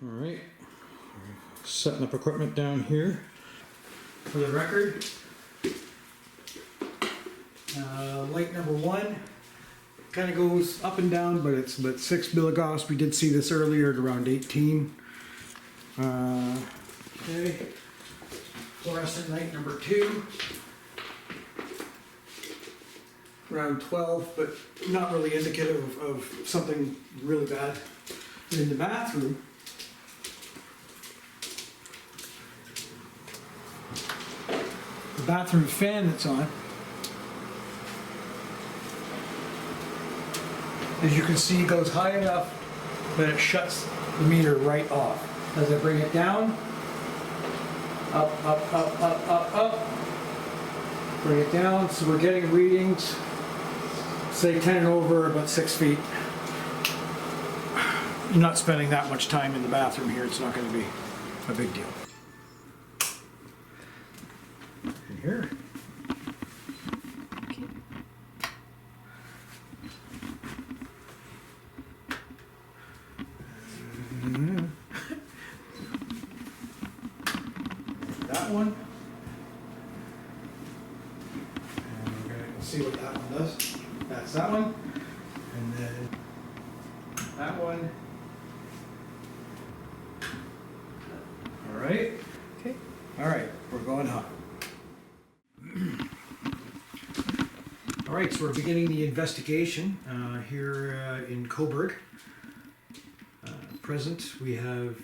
All right, setting up equipment down here. For the record, light number one kind of goes up and down, but it's about 6 milligauss. We did see this earlier at around 18. Okay, fluorescent light number two, around 12, but not really indicative of something really bad. In the bathroom, the bathroom fan that's on, as you can see, goes high enough that it shuts the meter right off. As I bring it down, up, up, up, up, up, up, bring it down, so we're getting readings, say 10 and over, about 6 feet. You're not spending that much time in the bathroom here, it's not going to be a big deal. In here. Okay. That one. And we're going to see what that one does. That's that one. And then that one. All right. Okay. All right, we're going hot. All right, so we're beginning the investigation here in Cobourg. Present, we have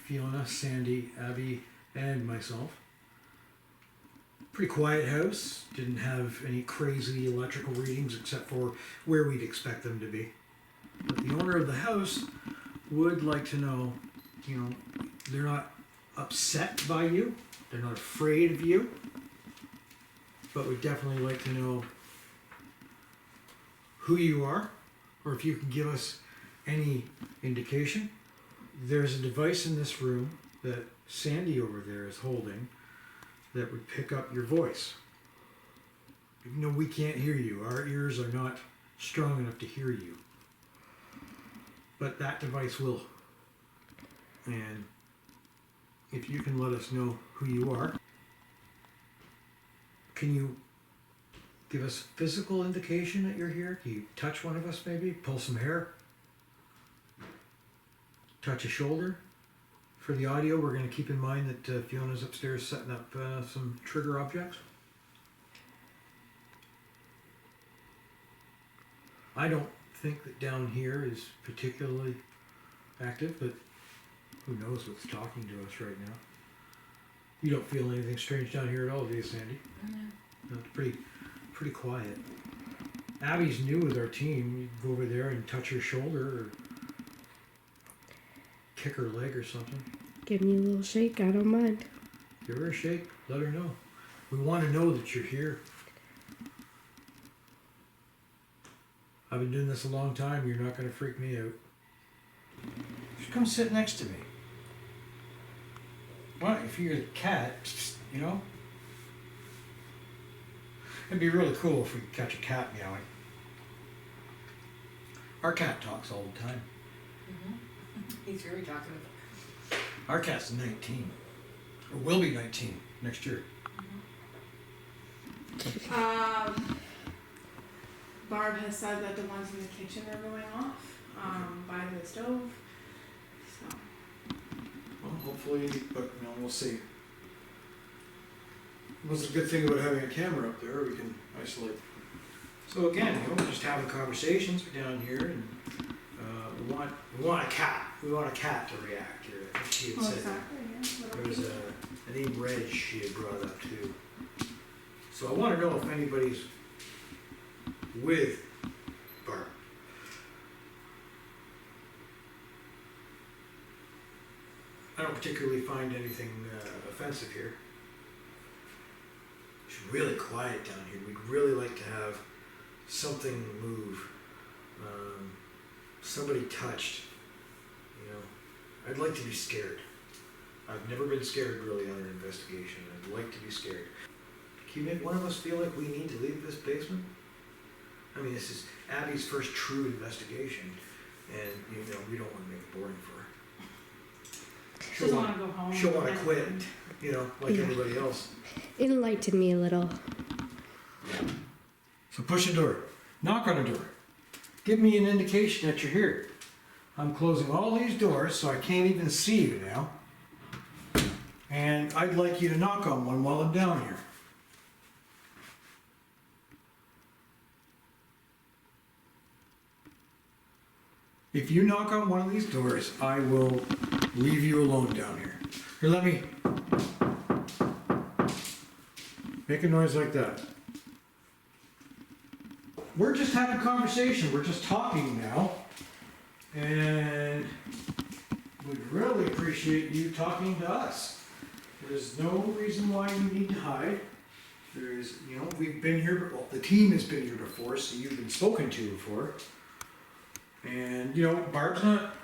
Fiona, Sandy, Abby, and myself. Pretty quiet house. Didn't have any crazy electrical readings except for where we'd expect them to be. But the owner of the house would like to know, you know, they're not upset by you, they're not afraid of you, but would definitely like to know who you are, or if you can give us any indication. There's a device in this room that Sandy over there is holding that would pick up your voice. Even though we can't hear you, our ears are not strong enough to hear you. But that device will. And if you can let us know who you are, can you give us physical indication that you're here? Can you touch one of us maybe? Pull some hair? Touch a shoulder? For the audio, we're going to keep in mind that Fiona's upstairs setting up some trigger objects. I don't think that down here is particularly active, but who knows what's talking to us right now. You don't feel anything strange down here at all, do you, Sandy? No. It's pretty quiet. Abby's new with our team. You can go over there and touch her shoulder or kick her leg or something. Give me a little shake, I don't mind. Give her a shake, let her know. We want to know that you're here. I've been doing this a long time, you're not going to freak me out. Just come sit next to me. Well, if you're a cat, you know? It'd be really cool if we could catch a cat meowing. Our cat talks all the time. He's very talkative. Our cat's 19. Or will be 19 next year. Barb has said that the ones in the kitchen are going off by the stove. So Well, hopefully, but you know, we'll see. What's the good thing about having a camera up there? We can isolate. So again, you know, we're just having conversations down here, and we want a cat. We want a cat to react here. I think she had said exactly, yeah. there was a name Reg she had brought up too. So I want to know if anybody's with Barb. I don't particularly find anything offensive here. It's really quiet down here. We'd really like to have something move. Somebody touched. You know, I'd like to be scared. I've never been scared really on an investigation. I'd like to be scared. Can you make one of us feel like we need to leave this basement? I mean, this is Abby's first true investigation, and you know, we don't want to make it boring for her. She doesn't wanna go home. she'll wanna and- quit, you know, like Yeah. everybody else. Enlighten me a little. So push a door, knock on a door. Give me an indication that you're here. I'm closing all these doors so I can't even see you now. And I'd like you to knock on one while I'm down here. If you knock on one of these doors, I will leave you alone down here. Here, let me make a noise like that. We're just having a conversation, we're just talking now. And we'd really appreciate you talking to us. There's no reason why you need to hide. There's, you know, we've been here, well, the team has been here before, so you've been spoken to before. And, you know, Barb's not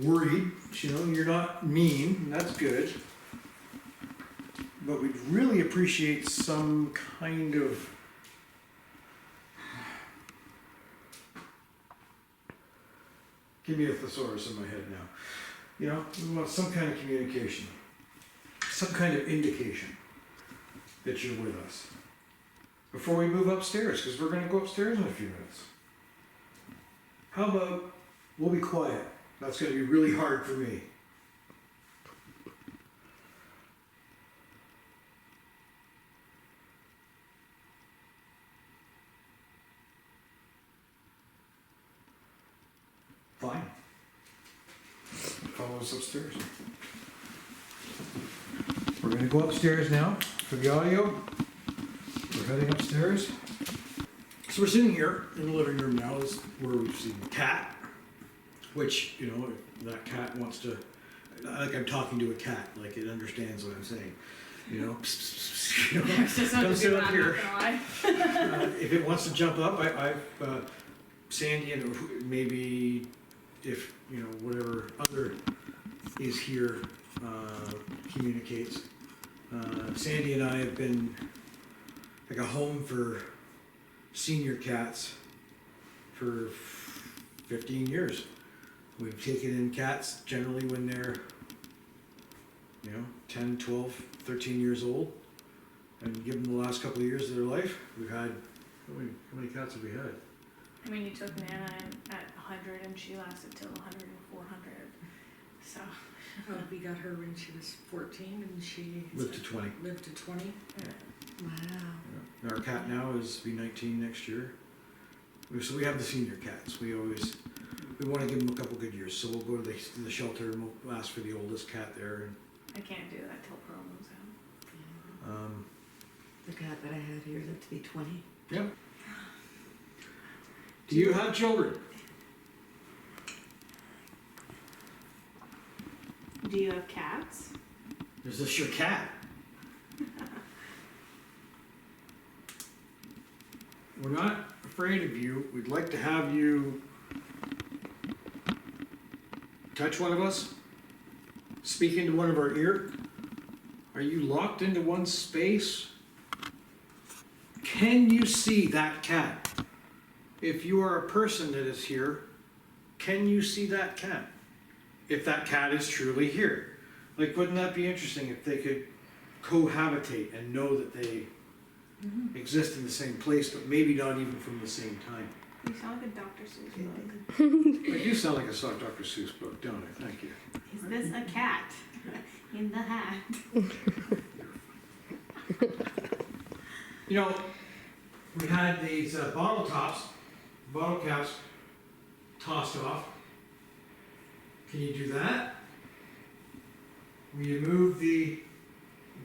worried, you know, you're not mean, and that's good. But we'd really appreciate some kind of give me a thesaurus in my head now. You know, we want some kind of communication, some kind of indication that you're with us before we move upstairs, because we're going to go upstairs in a few minutes. How about we'll be quiet? That's going to be really hard for me. Fine. Follow us upstairs. We're gonna go upstairs now for the audio. We're heading upstairs. So we're sitting here in the living room now, is where we've seen the cat, which, you know, if that cat wants to, like I'm talking to a cat, like it understands what I'm saying. You know, pss, pss, pss, you know, It's just not come to sit be up loud, here. not gonna lie. If it wants to jump up, Sandy and maybe if, you know, whatever other is here communicates. Sandy and I have been like a home for senior cats for 15 years. We've taken in cats generally when they're, you know, 10, 12, 13 years old, and give them the last couple of years of their life. We've had, how many cats have we had? I mean, you took Nana at 100 and she lasted till 100 and 400. So, Oh, we got her when she was 14 and she Lived to 20. lived to 20. Wow. Yeah. Our cat now is be 19 next year. So we have the senior cats. We want to give them a couple good years. So we'll go to the shelter and we'll ask for the oldest cat there. I can't do that till Pearl moves out. The cat that I had here lived to be 20. Yep. Do you have children? Do you have cats? Is this your cat? We're not afraid of you. We'd like to have you touch one of us, speak into one of our ear. Are you locked into one space? Can you see that cat? If you are a person that is here, can you see that cat? If that cat is truly here. Like, wouldn't that be interesting if they could cohabitate and know that they exist in the same place, but maybe not even from the same time? You sound like a Dr. Seuss book. I do sound like a Dr. Seuss book, don't I? Thank you. Is this a cat in the hat? You know, we had these bottle caps tossed off. Can you do that? Will you move the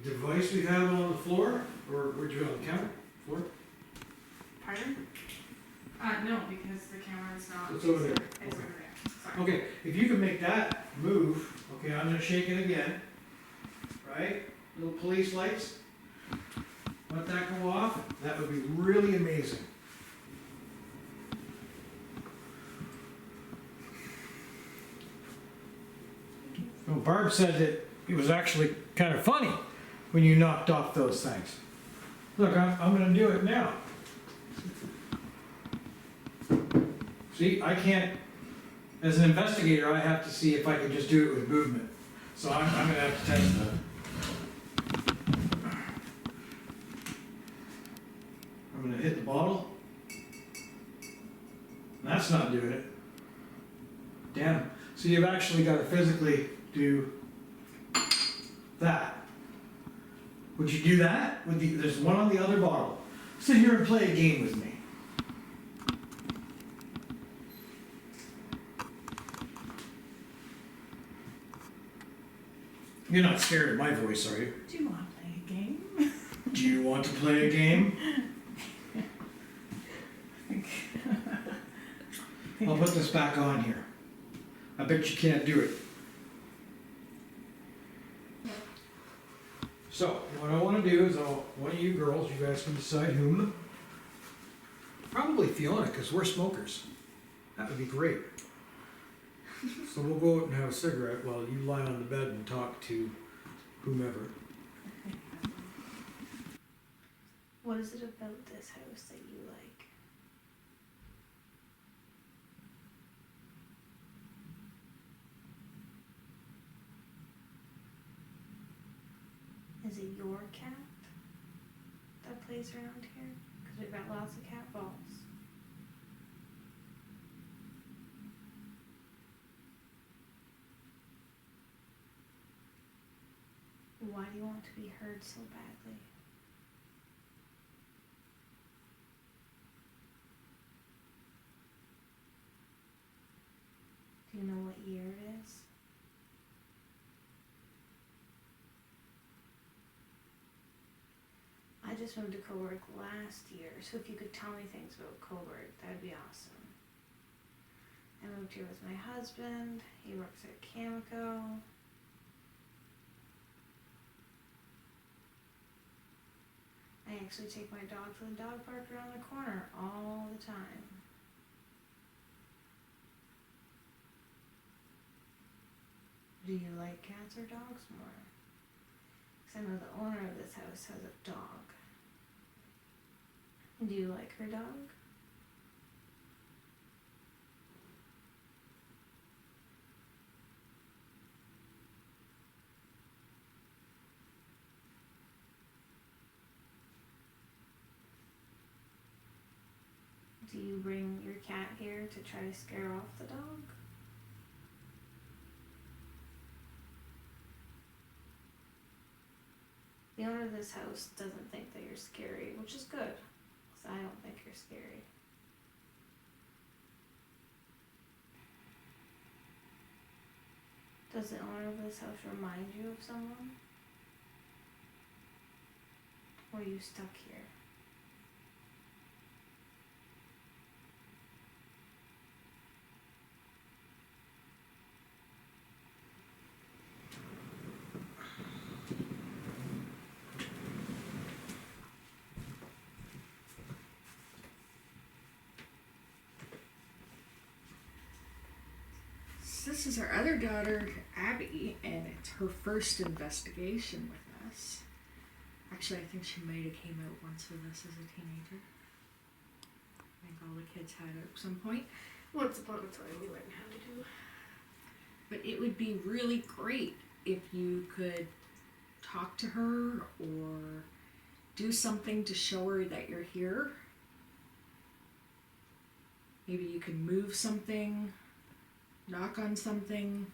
device we have on the floor? Or would you on the counter? Floor? Pardon? No, because the camera's not. It's over there. It's Okay. over there. Sorry. Okay, if you can make that move, okay, I'm gonna shake it again. Right? Little police lights. Let that go off. That would be really amazing. Well, Barb said that it was actually kind of funny when you knocked off those things. Look, I'm gonna do it now. See, I can't, as an investigator, I have to see if I can just do it with movement. So I'm gonna have to test that. I'm gonna hit the bottle. That's not doing it. Damn. So you've actually got to physically do that. Would you do that? There's one on the other bottle. Sit here and play a game with me. You're not scared of my voice, are you? Do you want to play a game? Do you want to play a game? I'll put this back on here. I bet you can't do it. So, what I want to do is, one of you girls, you guys can decide whom. Probably Fiona, because we're smokers. That would be great. So we'll go out and have a cigarette while you lie on the bed and talk to whomever. What is it about this house that you like? Is it your cat that plays around here? Because we've got lots of cat balls. Why do you want to be heard so badly? Do you know what year it is? I just moved to Cobourg last year, so if you could tell me things about Cobourg, that'd be awesome. I moved here with my husband. He works at Cameco. I actually take my dog to the dog park around the corner all the time. Do you like cats or dogs more? Because I know the owner of this house has a dog. Do you like her dog? Do you bring your cat here to try to scare off the dog? The owner of this house doesn't think that you're scary, which is good, because I don't think you're scary. Does the owner of this house remind you of someone? Or are you stuck here? This is our other daughter, Abby, and it's her first investigation with us. Actually, I think she might have came out once with us as a teenager. I think all the kids had it at some point. Once upon a time we learned how to do. But it would be really great if you could talk to her or do something to show her that you're here. Maybe you can move something, knock on something.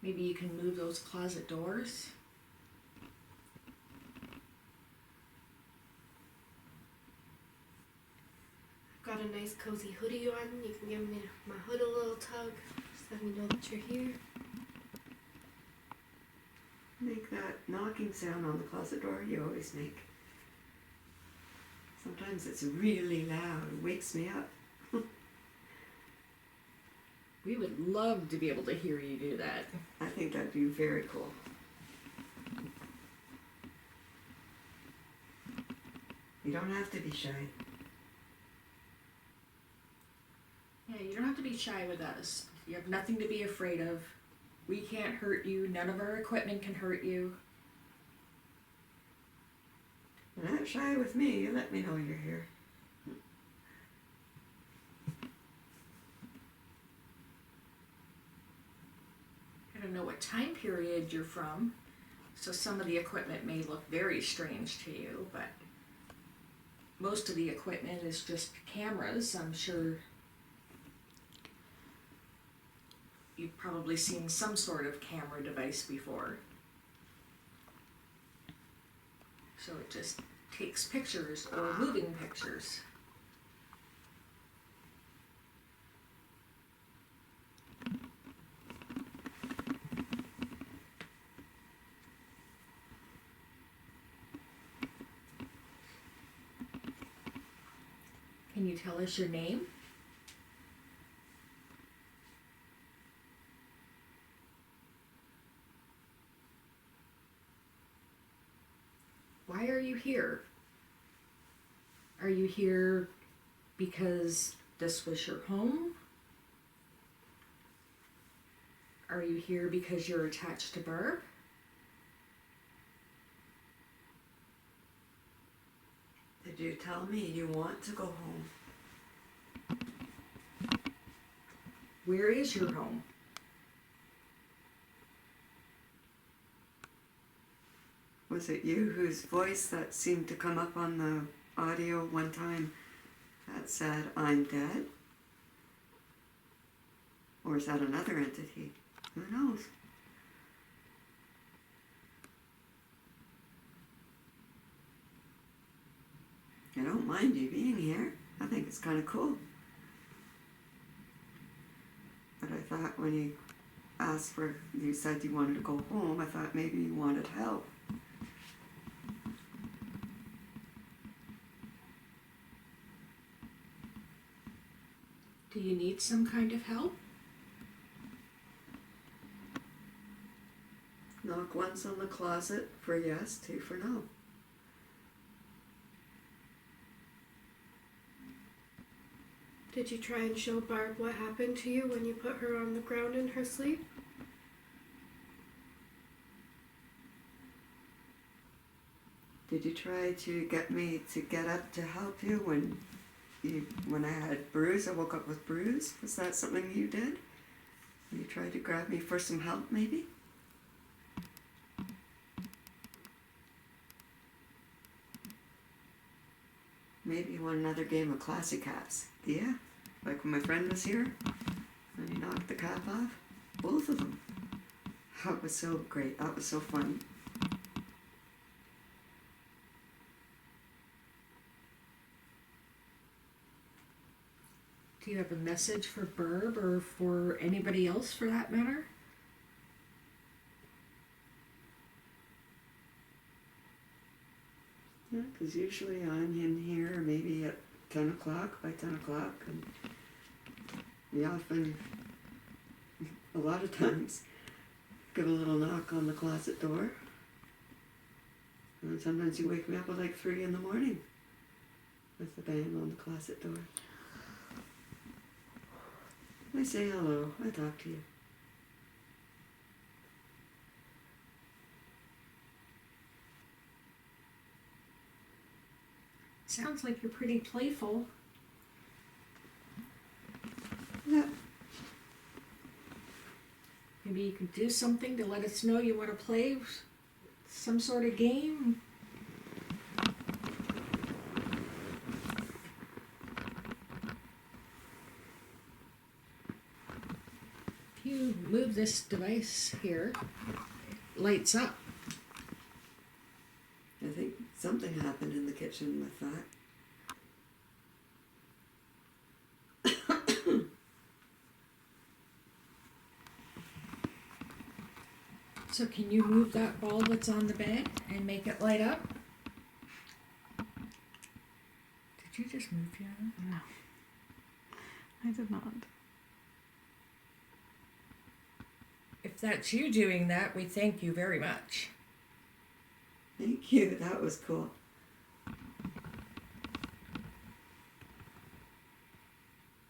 Maybe you can move those closet doors. I've got a nice cozy hoodie on. You can give me my hood a little tug. Just let me know that you're here. Make that knocking sound on the closet door you always make. Sometimes it's really loud. It wakes me up. We would love to be able to hear you do that. I think that'd be very cool. You don't have to be shy. Yeah, you don't have to be shy with us. You have nothing to be afraid of. We can't hurt you. None of our equipment can hurt you. You're not shy with me. You let me know you're here. don't know what time period you're from, so some of the equipment may look very strange to you, but most of the equipment is just cameras. I'm sure you've probably seen some sort of camera device before. So it just takes pictures or moving pictures. Can you tell us your name? Why are you here? Are you here because this was your home? Are you here because you're attached to Barb? Did you tell me you want to go home? Where is your home? Was it you whose voice that seemed to come up on the audio one time that said, I'm dead? Or is that another entity? Who knows? I don't mind you being here. I think it's kind of cool. But I thought when you asked for, you said you wanted to go home, I thought maybe you wanted help. Do you need some kind of help? Knock once on the closet for yes, two for no. Did you try and show Barb what happened to you when you put her on the ground in her sleep? Did you try to get me to get up to help you when I had bruise? I woke up with bruise. Was that something you did? You tried to grab me for some help, maybe? Maybe you want another game of classic CHAPS. Yeah? Like when my friend was here and he knocked the cap off? Both of them. That was so great. That was so fun. Do you have a message for Barb or for anybody else for that matter? Yeah, because usually I'm in here maybe at 10 o'clock, by 10 o'clock, and we often, a lot of times, give a little knock on the closet door. And sometimes you wake me up at like 3 in the morning with the bang on the closet door. I say hello, I talk to you. Sounds like you're pretty playful. Yeah. Maybe you could do something to let us know you want to play some sort of game. If you move this device here, it lights up. I think something happened in the kitchen with that. So can you move that ball that's on the bed and make it light up? Did you just move, Fiona? No, I did not. If that's you doing that, we thank you very much. Thank you, that was cool.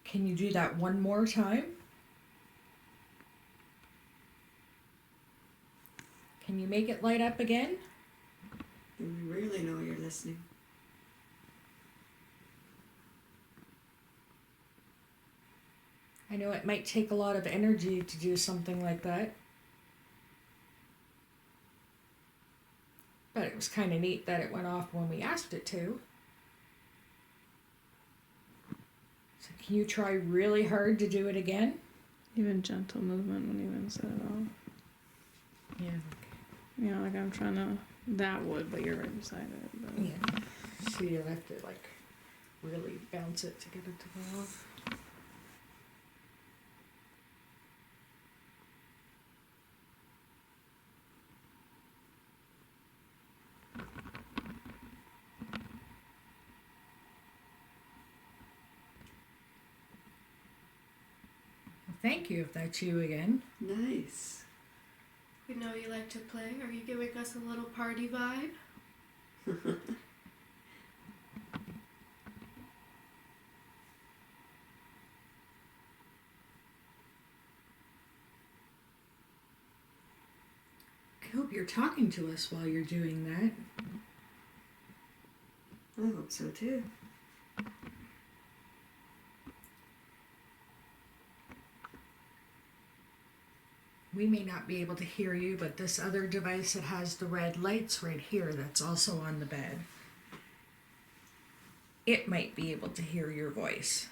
Can you do that one more time? Can you make it light up again? You really know you're listening. I know it might take a lot of energy to do something like that. But it was kind of neat that it went off when we asked it to. So can you try really hard to do it again? Even gentle movement wouldn't even set it off. Yeah. You know, like I'm trying to. That would, but you're right beside it. But. Yeah. So you'll have to like really bounce it to get it to go off. Well, thank you if that's you again. Nice. We know you like to play. Are you giving us a little party vibe? I hope you're talking to us while you're doing that. I hope so too. We may not be able to hear you, but this other device that has the red lights right here that's also on the bed, it might be able to hear your voice.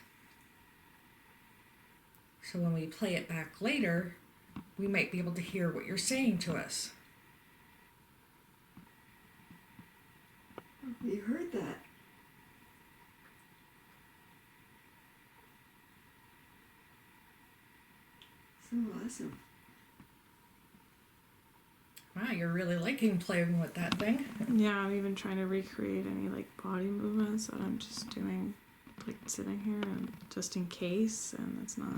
So when we play it back later, we might be able to hear what you're saying to us. You heard that. So awesome. Wow, you're really liking playing with that thing. Yeah, I'm even trying to recreate any like body movements that I'm just doing, like sitting here, and just in case, and it's not.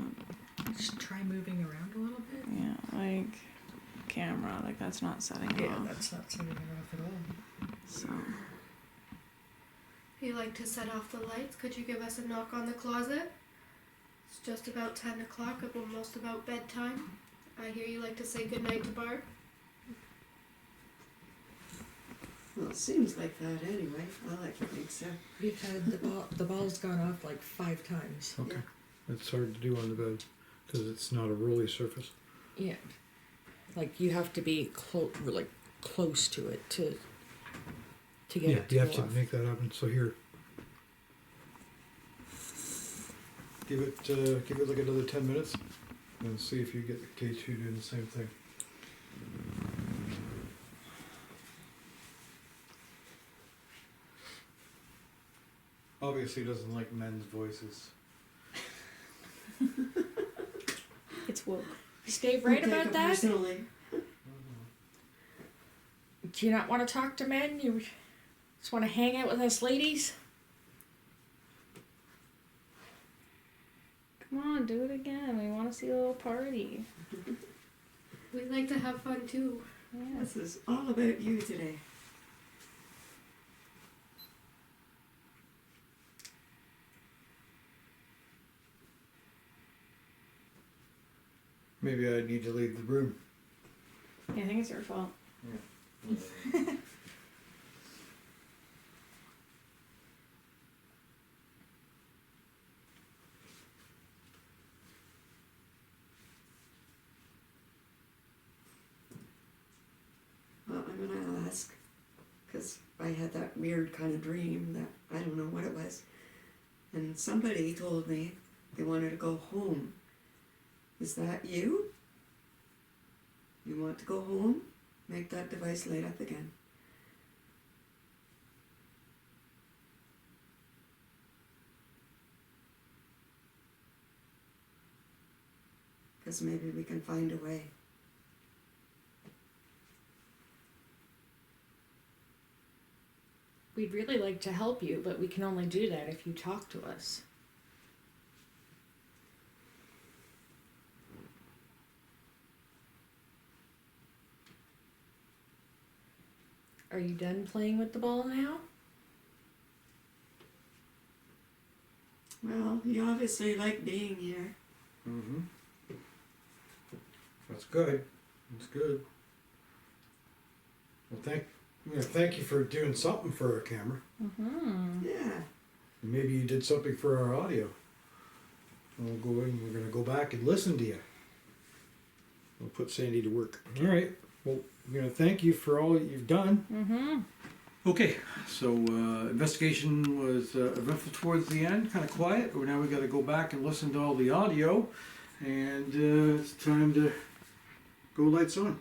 Just try moving around a little bit. Yeah, like camera, like that's not setting it Yeah, off. that's not setting it off at all. So You like to set off the lights? Could you give us a knock on the closet? It's just about 10 o'clock, almost about bedtime. I hear you like to say goodnight to Barb. Well, it seems like that anyway. I like to think so. We've had the ball's gone off like 5 times. Okay. Yeah. It's hard to do on the bed because it's not a rolly surface. Yeah. Like you have to be close to it to get Yeah, it to you go have to off. make that happen. So here, give it like another 10 minutes, and see if you get the K2 doing the same thing. Obviously, doesn't like men's voices. it's woke. Is Dave right Don't take about it that? personally. Do you not want to talk to men? You just want to hang out with us ladies? Come on, do it again. We want to see a little party. We like to have fun too. Yeah. This is all about you today. Maybe I need to leave the room. I think it's your fault. Well, I'm gonna ask, because I had that weird kind of dream that I don't know what it was, and somebody told me they wanted to go home. Is that you? You want to go home? Make that device light up again. Because maybe we can find a way. We'd really like to help you, but we can only do that if you talk to us. Are you done playing with the ball now? Well, you obviously like being here. Mm-hmm. That's good. That's good. Well, thank you for doing something for our camera. Mm-hmm. Yeah. Maybe you did something for our audio. We're going to go back and listen to you. We'll put Sandy to work. All right. Well, we're gonna thank you for all that you've done. Mm-hmm. Okay, so investigation was eventful towards the end, kind of quiet. But now we got to go back and listen to all the audio, and it's time to go lights on.